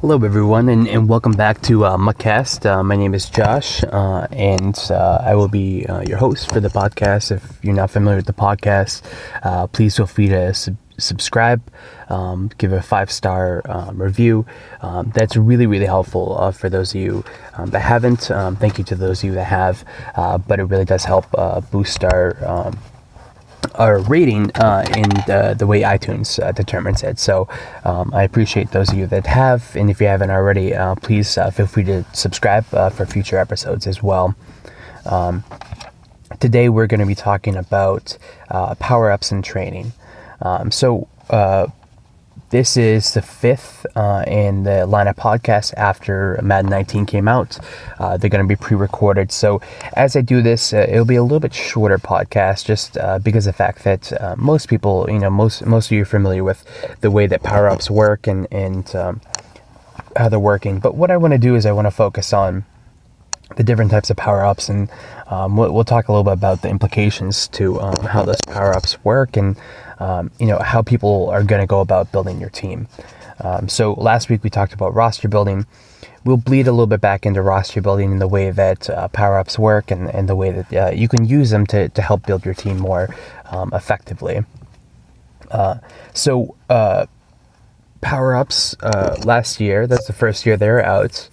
Hello everyone, and welcome back to MUTCast. My name is Josh, and I will be your host for the podcast. If you're not familiar with the podcast, please feel free to subscribe, give a 5-star review. That's really, really helpful for those of you that haven't. Thank you to those of you that have, but it really does help boost our rating in the way iTunes determines it. So I appreciate those of you that have, and if you haven't already, please feel free to subscribe for future episodes as well. Today we're going to be talking about power-ups and training. This is the fifth in the line of podcasts after Madden 19 came out. They're going to be pre-recorded. So as I do this, it'll be a little bit shorter podcast, just because of the fact that most people, most of you are familiar with the way that power-ups work and how they're working. But what I want to do is I want to focus on the different types of power-ups, and we'll talk a little bit about the implications to how those power-ups work and how people are going to go about building your team. So last week we talked about roster building. We'll bleed a little bit back into roster building in the way that power-ups work and the way that you can use them to help build your team more effectively. Power-ups last year, that's the first year they were out.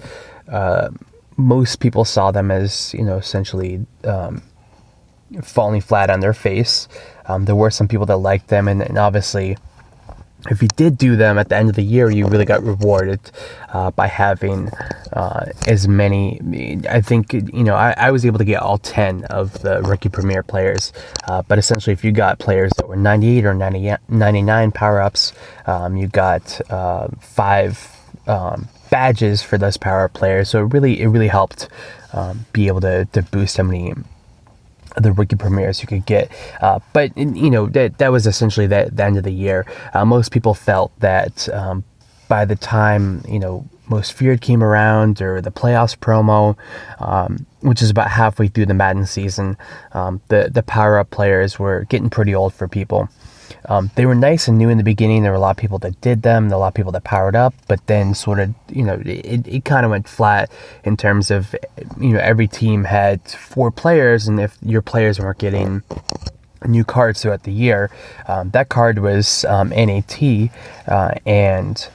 Most people saw them as, essentially falling flat on their face. There were some people that liked them, and obviously, if you did do them at the end of the year, you really got rewarded by having as many. I think, I was able to get all 10 of the rookie premier players, but essentially, if you got players that were 98 or 99 power-ups, you got 5 badges for those power players. So it really helped be able to boost how many the rookie premieres you could get, but that was essentially the end of the year. Most people felt that by the time Most Feared came around, or the playoffs promo, which is about halfway through the Madden season, the power-up players were getting pretty old for people. They were nice and new in the beginning. There were a lot of people that did them, a lot of people that powered up, but then sort of, it kind of went flat in terms of, every team had 4 players, and if your players weren't getting new cards throughout the year, that card was NAT, and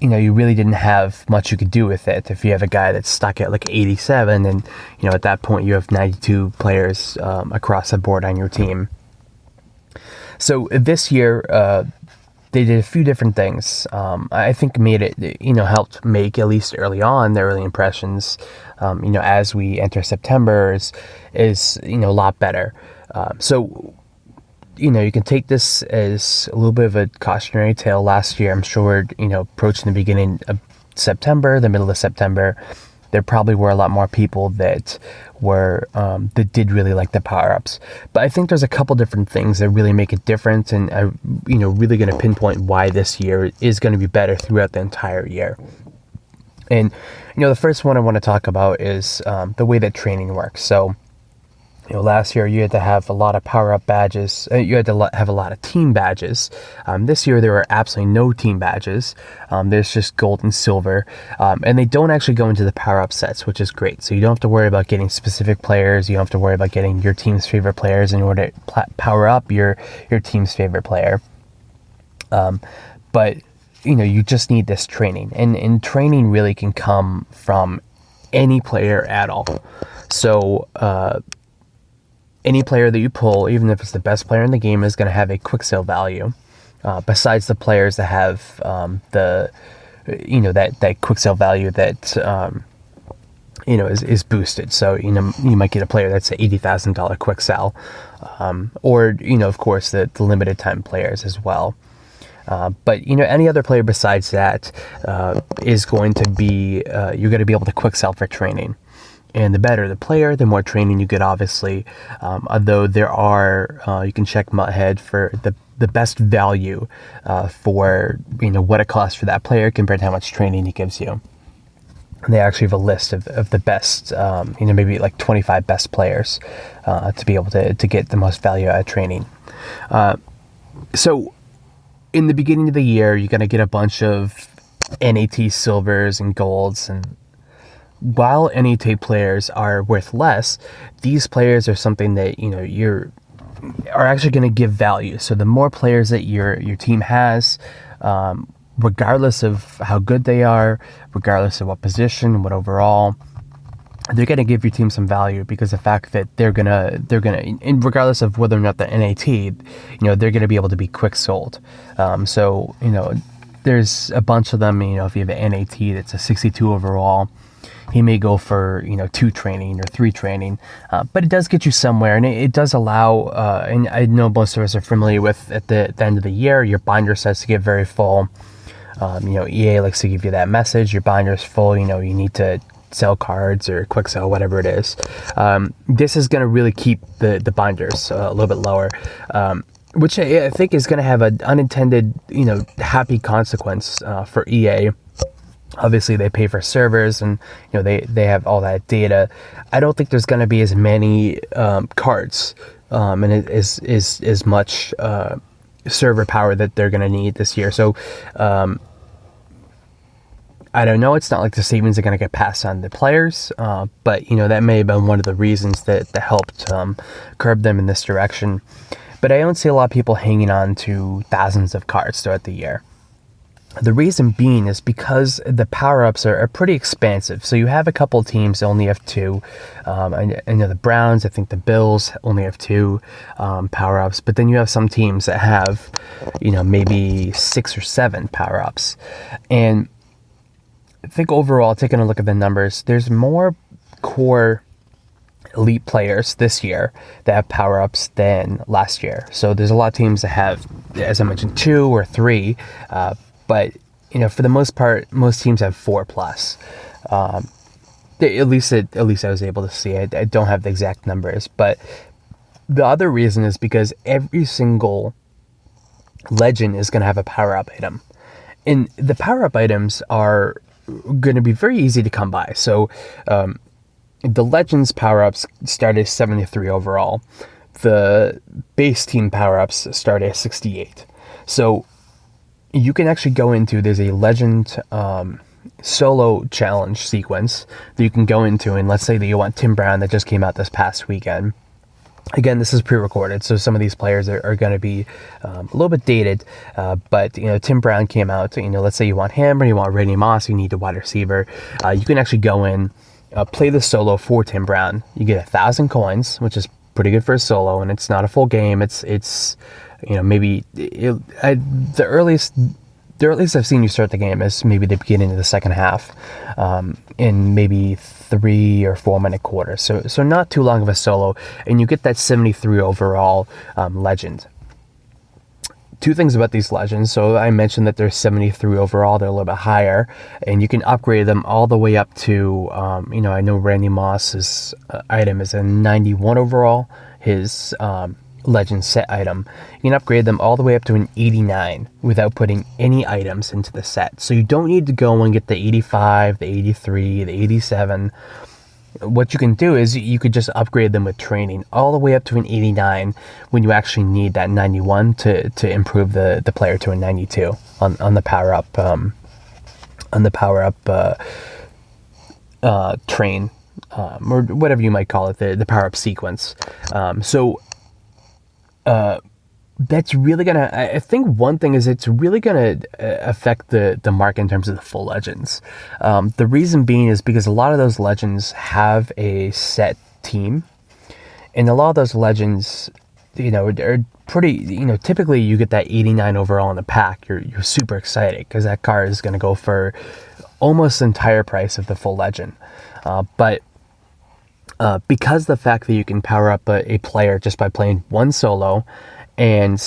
you really didn't have much you could do with it. If you have a guy that's stuck at like 87, and, at that point you have 92 players across the board on your team. So this year, they did a few different things. I think made it, helped make, at least early on, their early impressions, as we enter September is a lot better. So, you can take this as a little bit of a cautionary tale. Last year, I'm sure, approaching the beginning of September, the middle of September, there probably were a lot more people that were that did really like the power-ups. But I think there's a couple different things that really make it different, and really going to pinpoint why this year is going to be better throughout the entire year. And the first one I want to talk about is the way that training works. So last year you had to have a lot of power-up badges. You had to have a lot of team badges. This year there were absolutely no team badges. There's just gold and silver. And they don't actually go into the power-up sets, which is great. So you don't have to worry about getting specific players. You don't have to worry about getting your team's favorite players in order to power up your team's favorite player. But, you just need this training. And training really can come from any player at all. So, any player that you pull, even if it's the best player in the game, is going to have a quick sale value. Besides the players that have that quick sale value that is boosted. So you might get a player that's an $80,000 quick sell, or of course the limited time players as well. But any other player besides that is going to be you're going to be able to quick sell for training. And the better the player, the more training you get, obviously. Although there are, you can check Muthead for the best value for, what it costs for that player compared to how much training he gives you. And they actually have a list of the best, maybe like 25 best players to be able to get the most value out of training. So in the beginning of the year, you're going to get a bunch of NAT silvers and golds, and while NAT players are worth less, these players are something that, you know, are actually going to give value. So the more players that your team has, regardless of how good they are, regardless of what position, what overall, they're going to give your team some value, because the fact that they're gonna, and regardless of whether or not they're NAT, you know, they're going to be able to be quick sold. So, you know, there's a bunch of them. You know, if you have an NAT that's a 62 overall, he may go for, you know, 2 training or 3 training, but it does get you somewhere, and it does allow, and I know most of us are familiar with, at the end of the year, your binder starts to get very full. You know, EA likes to give you that message, your binder's full, you know, you need to sell cards or quick sell, whatever it is. This is going to really keep the binders a little bit lower, which I think is going to have an unintended, you know, happy consequence for EA. Obviously, they pay for servers, and, you know, they have all that data. I don't think there's going to be as many cards and as much server power that they're going to need this year. So I don't know. It's not like the savings are going to get passed on to players, but, you know, that may have been one of the reasons that helped curb them in this direction. But I don't see a lot of people hanging on to thousands of cards throughout the year. The reason being is because the power-ups are pretty expansive. So you have a couple teams that only have 2. I know the Browns, I think the Bills only have 2 power-ups. But then you have some teams that have, you know, maybe 6 or 7 power-ups. And I think overall, taking a look at the numbers, there's more core elite players this year that have power-ups than last year. So there's a lot of teams that have, as I mentioned, 2 or 3, but, you know, for the most part, most teams have 4+. At least I was able to see. I don't have the exact numbers, but the other reason is because every single legend is going to have a power-up item, and the power-up items are going to be very easy to come by. So the legends power-ups start at 73 overall. The base team power-ups start at 68. So you can actually go into, there's a legend solo challenge sequence that you can go into, and let's say that you want Tim Brown that just came out this past weekend. Again, this is pre-recorded, so some of these players are going to be a little bit dated, but, you know, Tim Brown came out. You know, let's say you want him, or you want Randy Moss, you need a wide receiver. You can actually go in, play the solo for Tim Brown. You get 1,000 coins, which is pretty good for a solo, and it's not a full game. It's you know, maybe the earliest I've seen you start the game is maybe the beginning of the second half, in maybe 3 or 4 minute quarters. So not too long of a solo, and you get that 73 overall legend. 2 things about these legends. So I mentioned that they're 73 overall. They're a little bit higher, and you can upgrade them all the way up to, you know, I know Randy Moss's item is a 91 overall. His legend set item, you can upgrade them all the way up to an 89 without putting any items into the set. So you don't need to go and get the 85, the 83, the 87. What you can do is you could just upgrade them with training all the way up to an 89 when you actually need that 91 to improve the player to a 92 on the power up train, or whatever you might call it, the power up sequence. That's really gonna, I think one thing is it's really gonna affect the market in terms of the full legends. The reason being is because a lot of those legends have a set team, and a lot of those legends, you know, are pretty, you know, typically you get that 89 overall in the pack, you're super excited because that card is going to go for almost the entire price of the full legend. But because the fact that you can power up a player just by playing one solo and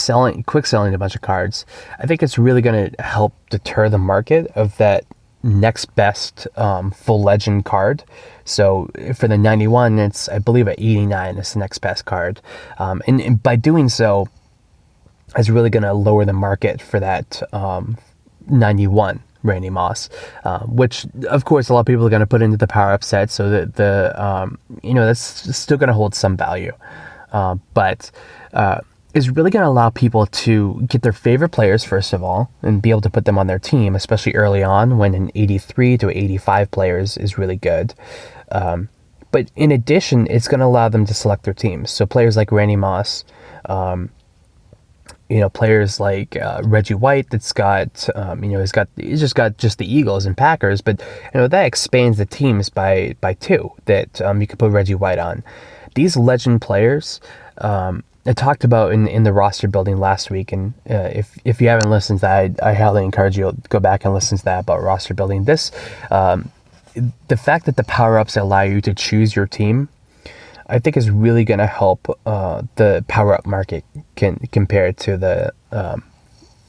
quick selling a bunch of cards, I think it's really going to help deter the market of that next best full legend card. So for the 91, it's, I believe, at 89 is the next best card, and by doing so, it's really going to lower the market for that 91 Randy Moss, which of course a lot of people are going to put into the power up set, so that that's still going to hold some value, but is really going to allow people to get their favorite players, first of all, and be able to put them on their team, especially early on when an 83 to 85 players is really good. But in addition, it's going to allow them to select their teams. So players like Randy Moss, players like Reggie White, that's got, he's just got just the Eagles and Packers, but that expands the teams by two that you could put Reggie White on. These legend players, I talked about in the roster building last week, and if you haven't listened to that, I highly encourage you to go back and listen to that about roster building. This, the fact that the power-ups allow you to choose your team, I think is really going to help the power-up market compared to the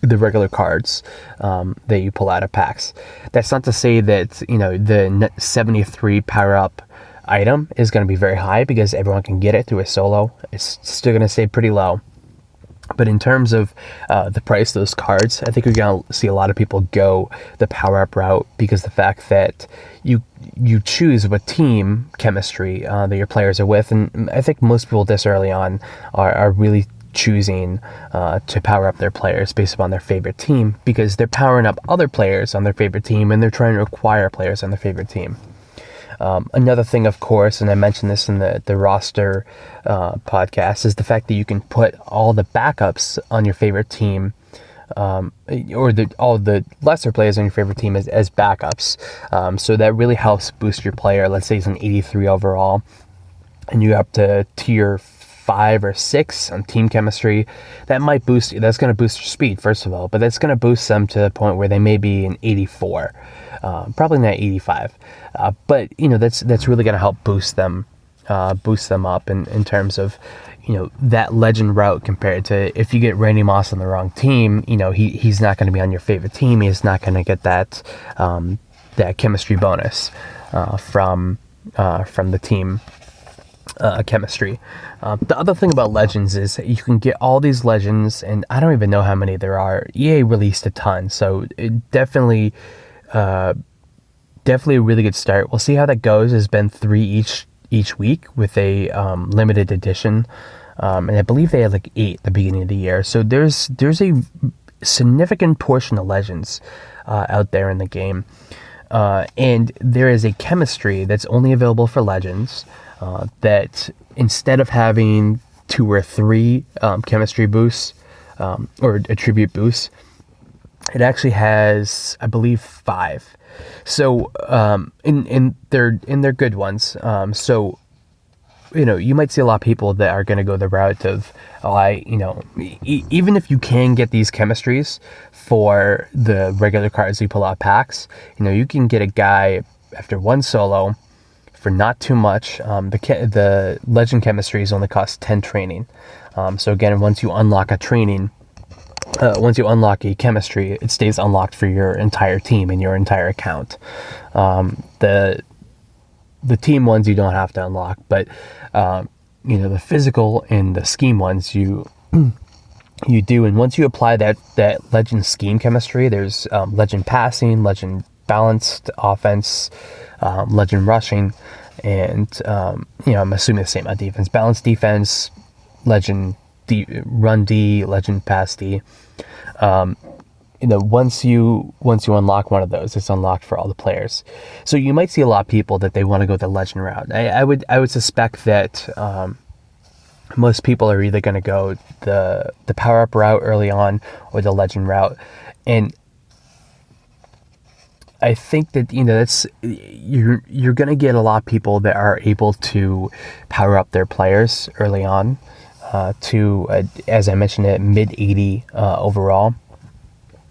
regular cards that you pull out of packs. That's not to say that the 73 power-up item is going to be very high because everyone can get it through a solo. It's still going to stay pretty low. But in terms of the price of those cards, I think you're going to see a lot of people go the power-up route because the fact that you choose what team chemistry that your players are with. And I think most people this early on are really choosing to power up their players based upon their favorite team because they're powering up other players on their favorite team and they're trying to acquire players on their favorite team. Another thing, of course, and I mentioned this in the roster podcast, is the fact that you can put all the backups on your favorite team, or all the lesser players on your favorite team as backups. So that really helps boost your player. Let's say it's an 83 overall, and you up to tier 5 or 6 on team chemistry. That's going to boost your speed, first of all, but that's going to boost them to the point where they may be an 84. Probably not 85, but that's really going to help boost them up in terms of that legend route compared to if you get Randy Moss on the wrong team. He's not going to be on your favorite team. He's not going to get that chemistry bonus from the team chemistry. The other thing about legends is you can get all these legends, and I don't even know how many there are. EA released a ton, so it definitely a really good start. We'll see how that goes. There's been 3 each week with a limited edition, and I believe they had like 8 at the beginning of the year. So there's a significant portion of legends out there in the game, and there is a chemistry that's only available for legends. That instead of having 2 or 3 chemistry boosts or attribute boosts, it actually has, I believe, 5. So, and they're good ones. So, you might see a lot of people that are going to go the route of, even if you can get these chemistries for the regular cards you pull out packs, you can get a guy after 1 solo for not too much. The legend chemistries only cost 10 training. So again, once you unlock a chemistry, it stays unlocked for your entire team and your entire account. The team ones you don't have to unlock, but the physical and the scheme ones you do. And once you apply that legend scheme chemistry, there's legend passing, legend balanced offense, legend rushing, and I'm assuming the same on defense. Balanced defense, legend run D, legend pass D. Once you unlock one of those, it's unlocked for all the players. So you might see a lot of people that they want to go the legend route. I would suspect that most people are either going to go the power up route early on or the legend route, and I think that that's you're going to get a lot of people that are able to power up their players early on to as I mentioned it, mid 80 overall.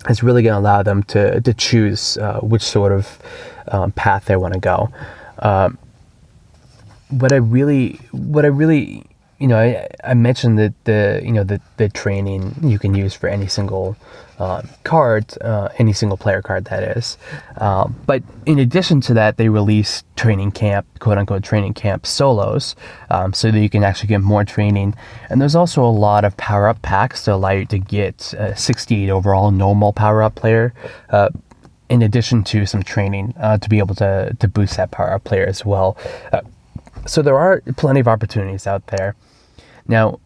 It's really going to allow them to choose which sort of path they want to go. What I really I mentioned that the training you can use for any single card, any single player card that is. But in addition to that, they release training camp, quote unquote training camp solos, so that you can actually get more training. And there's also a lot of power up packs to allow you to get a 68 overall normal power up player, in addition to some training to be able to boost that power up player as well. So there are plenty of opportunities out there. Now,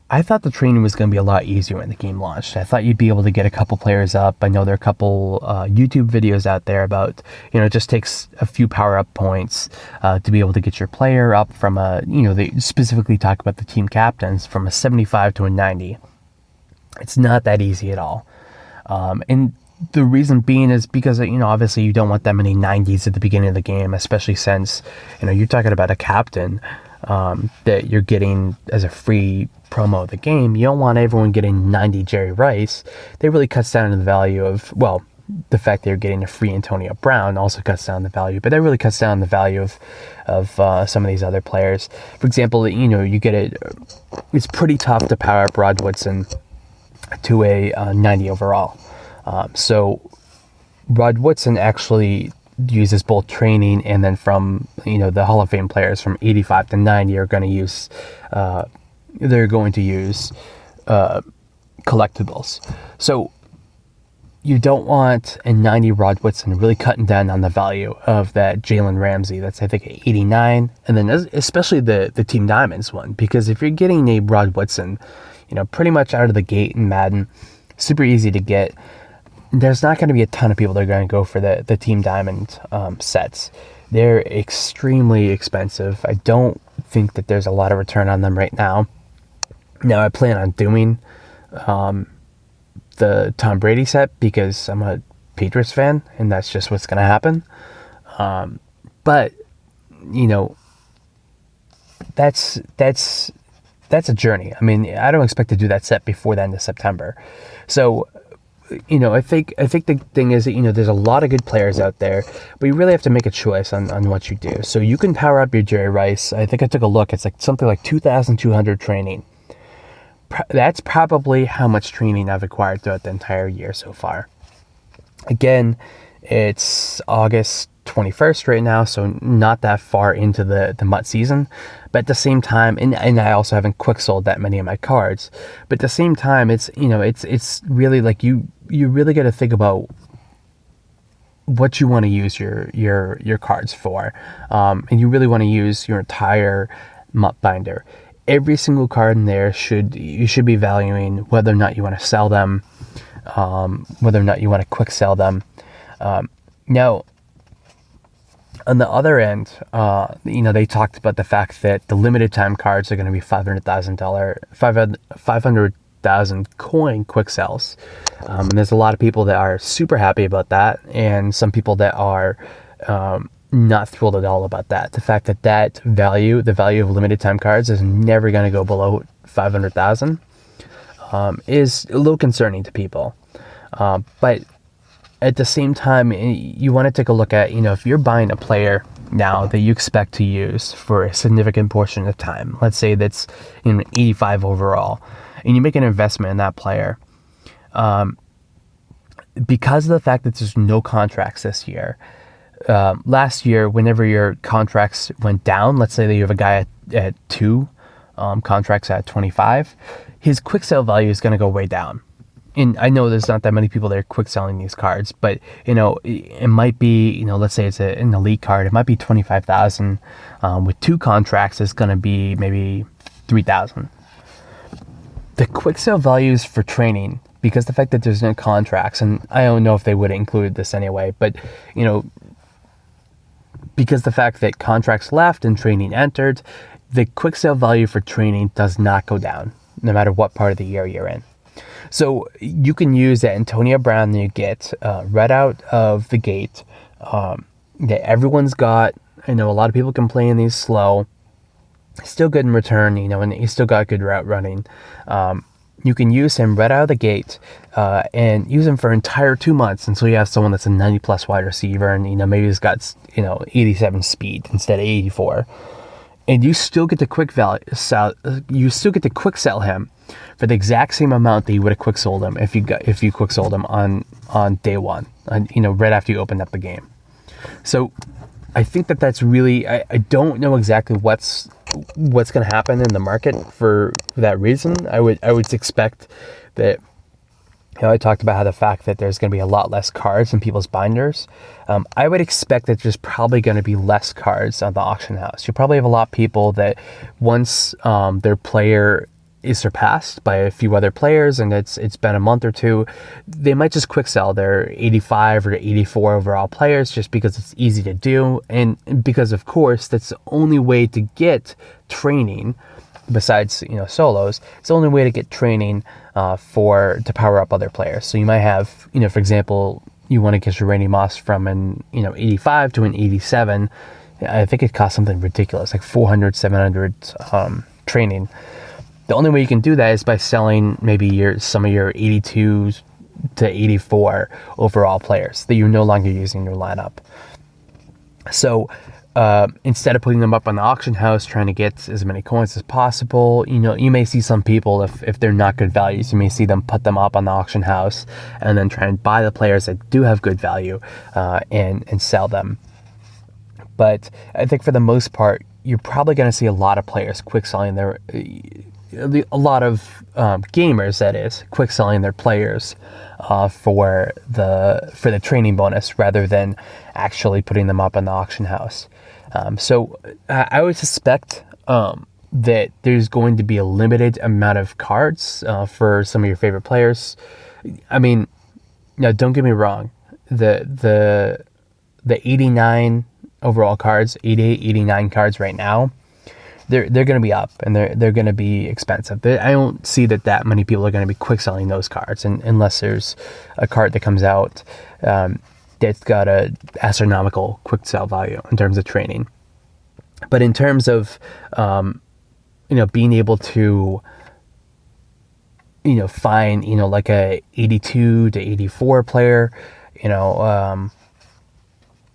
I thought the training was going to be a lot easier when the game launched. I thought you'd be able to get a couple players up. I know there are a couple YouTube videos out there about, it just takes a few power-up points to be able to get your player up from they specifically talk about the team captains, from a 75 to a 90. It's not that easy at all. And the reason being is because, obviously you don't want that many 90s at the beginning of the game, especially since, you're talking about a captain that you're getting as a free promo of the game. You don't want everyone getting 90 Jerry Rice. That really cuts down on the value of, the fact that you're getting a free Antonio Brown also cuts down the value, but that really cuts down the value of some of these other players. For example, you get it's pretty tough to power up Rod Woodson to a 90 overall. So Rod Woodson actually uses both training, and then from the Hall of Fame players from 85 to 90 are going to use collectibles. So you don't want a 90 Rod Woodson really cutting down on the value of that Jalen Ramsey. That's, I think, 89, and then especially the Team Diamonds one, because if you're getting a Rod Woodson, pretty much out of the gate in Madden, super easy to get. There's not going to be a ton of people that are going to go for the Team Diamond sets. They're extremely expensive. I don't think that there's a lot of return on them right now. Now, I plan on doing the Tom Brady set because I'm a Patriots fan, and that's just what's going to happen. But, that's a journey. I mean, I don't expect to do that set before the end of September. So, I think the thing is that, there's a lot of good players out there, but you really have to make a choice on what you do. So you can power up your Jerry Rice. I think I took a look. It's like something like 2,200 training. That's probably how much training I've acquired throughout the entire year so far. Again, it's August 21st right now, so not that far into the MUT season. But at the same time, and I also haven't quick sold that many of my cards. But at the same time, it's it's really like you really got to think about what you want to use your cards for, and you really want to use your entire MUT binder. Every single card in there you should be valuing whether or not you want to sell them, whether or not you want to quick sell them. Now, on the other end, they talked about the fact that the limited time cards are going to be $500,000 coin quick sells. And there's a lot of people that are super happy about that, and some people that are not thrilled at all about that. The fact that value, the value of limited time cards, is never going to go below 500,000 is a little concerning to people. But at the same time, you want to take a look at, if you're buying a player now that you expect to use for a significant portion of time, let's say that's 85 overall, and you make an investment in that player, because of the fact that there's no contracts this year. Last year, whenever your contracts went down, let's say that you have a guy at 2 contracts at 25, his quick sale value is going to go way down. And I know there's not that many people that are quick selling these cards, but it might be, let's say it's an elite card, it might be 25,000. With 2 contracts, it's going to be maybe 3,000. The quick sale values for training, because the fact that there's no contracts, and I don't know if they would include this anyway, but because the fact that contracts left and training entered, the quick sale value for training does not go down, no matter what part of the year you're in. So you can use that Antonio Brown that you get right out of the gate, that everyone's got. I know a lot of people complain he's slow. Still good in return, and he's still got good route running. You can use him right out of the gate and use him for entire 2 months until you have someone that's a 90+ wide receiver, and maybe he's got 87 speed instead of 84, and you still get the quick sell him for the exact same amount that you would have quick sold him if you quick sold him on day one, right after you opened up the game. So I think that's really, I don't know exactly what's going to happen in the market for that reason. I would expect that, I talked about how the fact that there's going to be a lot less cards in people's binders. I would expect that there's probably going to be less cards on the auction house. You'll probably have a lot of people that once their player is surpassed by a few other players and it's been a month or two, they might just quick sell their 85 or 84 overall players just because it's easy to do, and because of course that's the only way to get training besides solos. It's the only way to get training to power up other players. So you might have, for example, you want to get your Randy Moss from an 85 to an 87. I think it costs something ridiculous, like 400, 700 training. The only way you can do that is by selling maybe some of your 82 to 84 overall players that you're no longer using in your lineup. So instead of putting them up on the auction house, trying to get as many coins as possible, you may see some people, if they're not good values, you may see them put them up on the auction house and then try and buy the players that do have good value and sell them. But I think for the most part, you're probably going to see a lot of players quick selling a lot of gamers, that is, quick selling their players for the training bonus rather than actually putting them up on the auction house. So I would suspect that there's going to be a limited amount of cards for some of your favorite players. I mean, now don't get me wrong, the 89 overall cards, 88, 89 cards right now, they're going to be up and they're going to be expensive. I don't see that many people are going to be quick selling those cards, unless there's a card that comes out that's got a astronomical quick sell value in terms of training. But in terms of being able to find like a 82 to 84 player,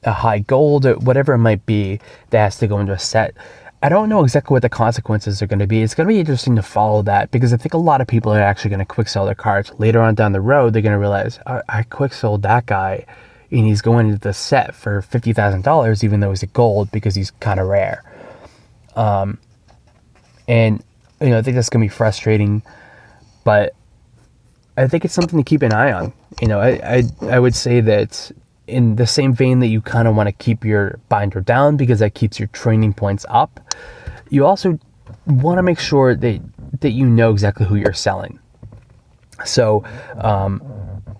a high gold, or whatever it might be, that has to go into a set. I don't know exactly what the consequences are going to be. It's going to be interesting to follow that, because I think a lot of people are actually going to quick sell their cards. Later on down the road, they're going to realize, I quick sold that guy and he's going into the set for $50,000, even though he's a gold, because he's kind of rare. And I think that's going to be frustrating, but I think it's something to keep an eye on. I would say that in the same vein that you kind of want to keep your binder down because that keeps your training points up, you also want to make sure that you know exactly who you're selling. So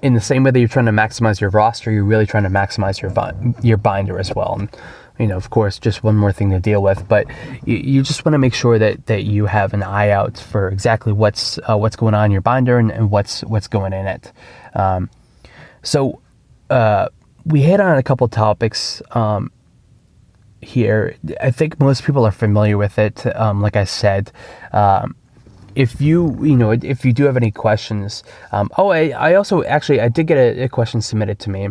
in the same way that you're trying to maximize your roster, you're really trying to maximize your binder as well. And of course, just one more thing to deal with, but you just want to make sure that you have an eye out for exactly what's going on in your binder and what's going in it. So we hit on a couple topics here. I think most people are familiar with it. Like I said, if you do have any questions, I did get a question submitted to me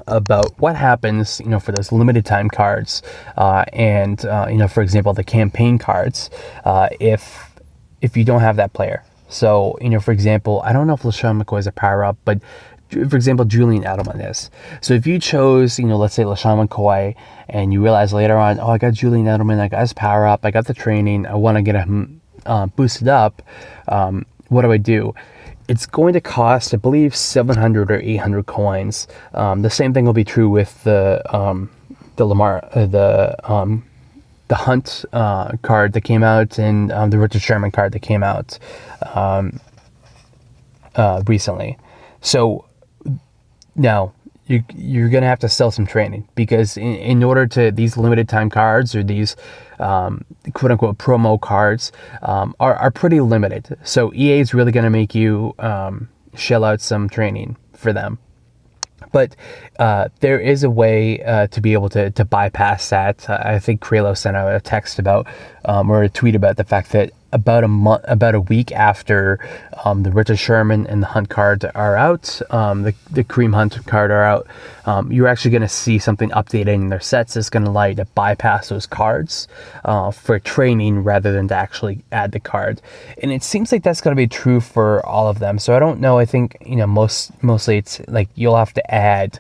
about what happens, for those limited time cards, and for example, the campaign cards, if you don't have that player. So, for example, I don't know if LaShawn McCoy is a power up, but for example, Julian Edelman is. So if you chose, let's say LaShawn McCoy, and you realize later on, I got Julian Edelman, I got his power up, I got the training, I want to get him boosted up, what do? It's going to cost, I believe, 700 or 800 coins. The same thing will be true with the Hunt card that came out, and the Richard Sherman card that came out recently. So now you're going to have to sell some training, because in order to, these limited time cards or these quote unquote promo cards are pretty limited. So EA is really going to make you shell out some training for them. But there is a way to be able to bypass that. I think Kralo sent out a text about or a tweet about the fact that about a week after the Richard Sherman and the Hunt card are out, the Kareem Hunt card are out, you're actually going to see something updated in their sets that's going to allow you to bypass those cards for training rather than to actually add the card. And it seems like that's going to be true for all of them. So I don't know. I think mostly it's like you'll have to add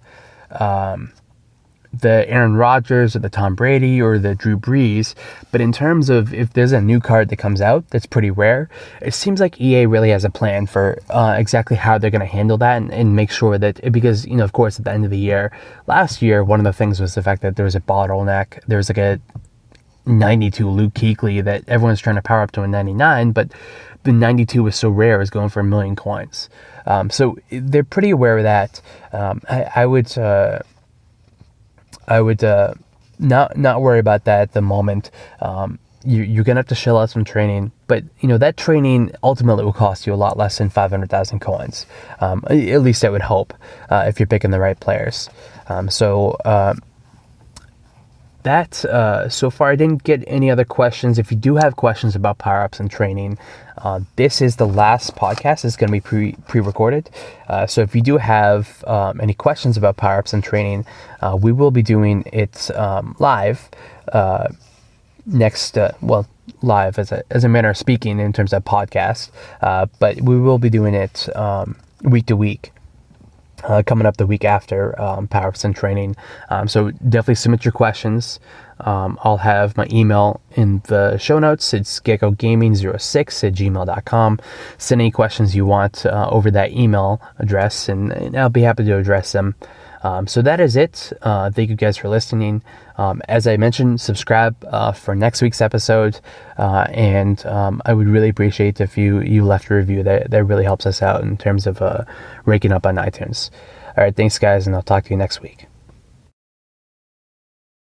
the Aaron Rodgers or the Tom Brady or the Drew Brees. But in terms of if there's a new card that comes out that's pretty rare, it seems like EA really has a plan for exactly how they're going to handle that and make sure that, because, of course, at the end of the year, last year, one of the things was the fact that there was a bottleneck. There was like a 92 Luke Kuechly that everyone's trying to power up to a 99, but the 92 was so rare, is going for 1 million coins. So they're pretty aware of that. I would not worry about that at the moment. You're gonna have to shell out some training, but that training ultimately will cost you a lot less than 500,000 coins. At least I would hope, if you're picking the right players. So far I didn't get any other questions. If you do have questions about power-ups and training, this is the last podcast. It's going to be pre-recorded. So if you do have any questions about power-ups and training, we will be doing it live live as a manner of speaking in terms of podcast, but we will be doing it week to week. Coming up the week after power-ups and training. So definitely submit your questions. I'll have my email in the show notes. It's geckogaming06@gmail.com. Send any questions you want over that email address, and I'll be happy to address them. So that is it. Thank you guys for listening. As I mentioned, subscribe for next week's episode, and I would really appreciate if you left a review. That really helps us out in terms of ranking up on iTunes. All right, thanks guys, and I'll talk to you next week.